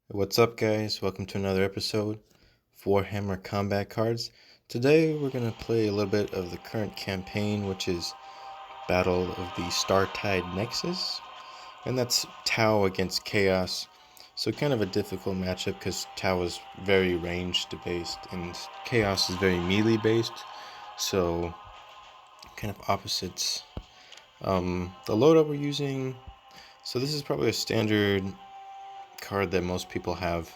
What's up, guys? Welcome to another episode of Warhammer Combat Cards. Today we're going to play a little bit of the current campaign, which is Battle of the Startide Nexus, and that's Tau against Chaos. So kind of a difficult matchup because Tau is very ranged based and Chaos is very melee based, so kind of opposites. The loadout we're using, so this is probably a standard card that most people have.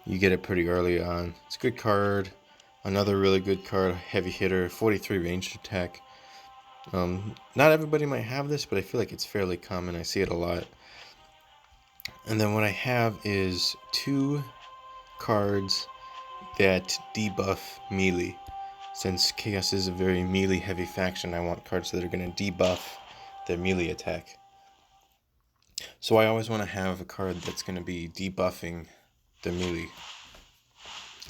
You get it pretty early on. It's a good card. Another really good card, heavy hitter, 43 ranged attack. Not everybody might have this, but I feel like it's fairly common. I see it a lot. And then what I have is two cards that debuff melee. Since Chaos is a very melee heavy faction, I want cards that are going to debuff their melee attack. So I always want to have a card that's going to be debuffing the melee.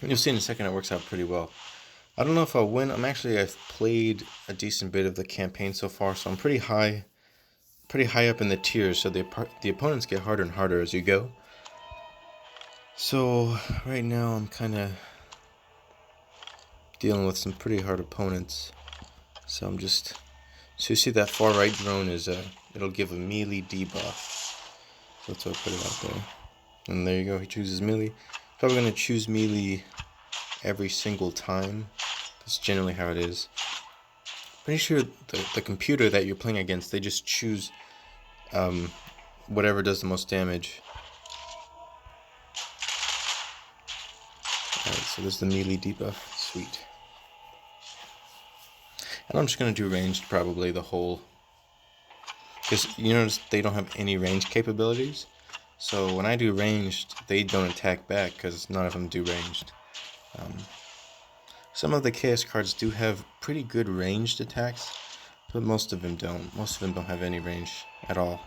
And you'll see in a second it works out pretty well. I don't know if I'll win. I've played a decent bit of the campaign so far, so I'm pretty high up in the tiers, so the opponents get harder and harder as you go. So right now I'm kind of dealing with some pretty hard opponents. So so you see that far right drone is it'll give a melee debuff. So let's put it out there. And there you go, he chooses melee. Probably going to choose melee every single time. That's generally how it is. Pretty sure the computer that you're playing against, they just choose whatever does the most damage. Alright, so there's the melee debuff. Sweet. And I'm just going to do ranged probably the whole... Because you notice they don't have any range capabilities. So when I do ranged, they don't attack back because none of them do ranged. Some of the Chaos cards do have pretty good ranged attacks, but most of them don't. Most of them don't have any range at all.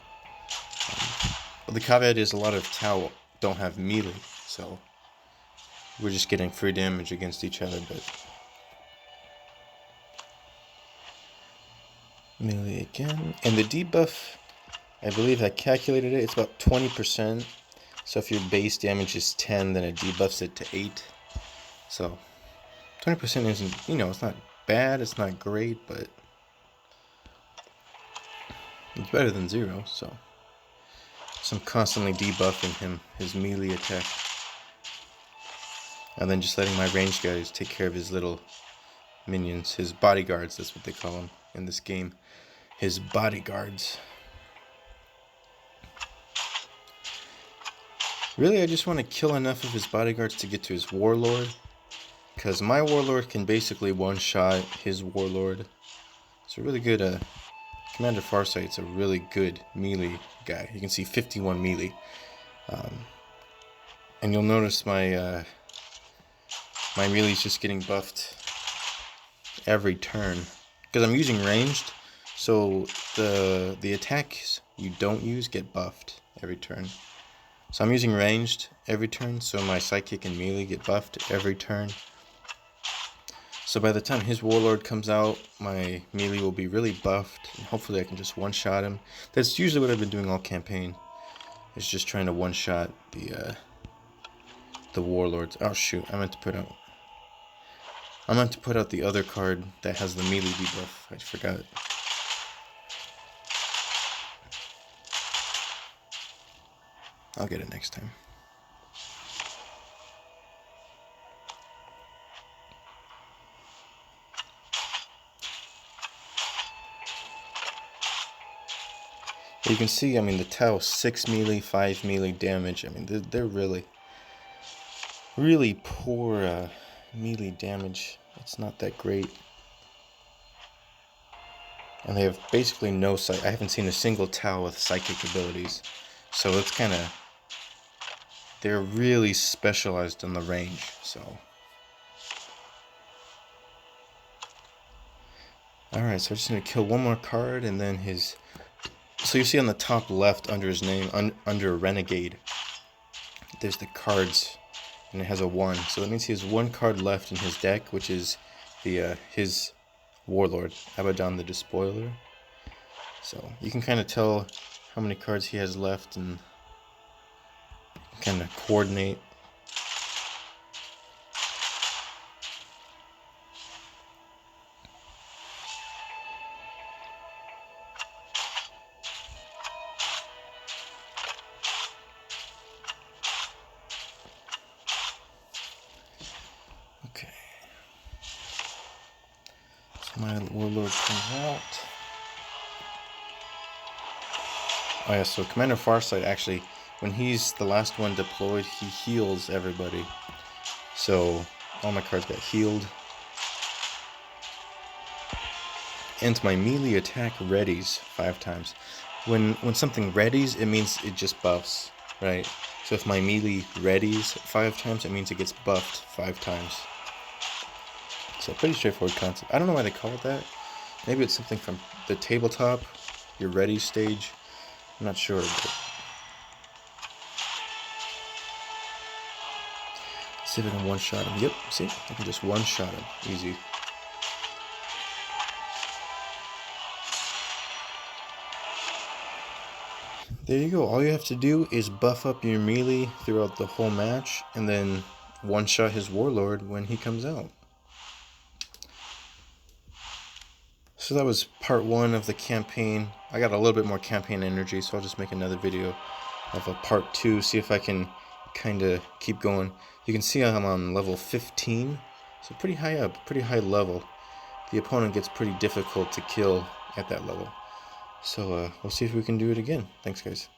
But the caveat is a lot of Tau don't have melee, so we're just getting free damage against each other. But melee again, and the debuff, I believe I calculated it. It's about 20%. So if your base damage is 10, then it debuffs it to 8. So 20% isn't, it's not bad, it's not great, but it's better than 0, so I'm constantly debuffing him, his melee attack. And then just letting my ranged guys take care of his little minions, his bodyguards, that's what they call them in this game. His bodyguards. Really, I just want to kill enough of his bodyguards to get to his warlord. Because my warlord can basically one-shot his warlord. It's a really good, Commander Farsight's a really good melee guy. You can see 51 melee. And you'll notice my melee's just getting buffed every turn. Because I'm using ranged, so the attacks you don't use get buffed every turn. So I'm using ranged every turn, so my psychic and melee get buffed every turn. So by the time his warlord comes out, my melee will be really buffed, and hopefully I can just one-shot him. That's usually what I've been doing all campaign, is just trying to one-shot the warlords. Oh shoot, I meant to put out the other card that has the melee debuff. I forgot. I'll get it next time. You can see, the Tau 6 melee, 5 melee damage. They're really poor melee damage. It's not that great. And they have basically no psychic. I haven't seen a single Tau with psychic abilities. So it's kind of... They're really specialized in the range, so... Alright, so I'm just going to kill one more card, and then his... So you see on the top left under his name, under Renegade, there's the cards, and it has a 1. So that means he has 1 card left in his deck, which is his warlord, Abaddon the Despoiler. So you can kind of tell how many cards he has left, and kind of coordinate. Okay. So my warlord comes out. Oh yeah, so Commander Farsight actually, when he's the last one deployed, he heals everybody. So all my cards got healed. And my melee attack readies 5 times. When something readies, it means it just buffs, right? So if my melee readies 5 times, it means it gets buffed 5 times. So pretty straightforward concept. I don't know why they call it that. Maybe it's something from the tabletop, your ready stage. I'm not sure. But see if I can one-shot him. Yep, see? I can just one-shot him. Easy. There you go. All you have to do is buff up your melee throughout the whole match, and then one-shot his warlord when he comes out. So that was part 1 of the campaign. I got a little bit more campaign energy, so I'll just make another video of a part 2, see if I can kind of keep going. You can see I'm on level 15, so pretty high up, pretty high level. The opponent gets pretty difficult to kill at that level. So we'll see if we can do it again. Thanks, guys.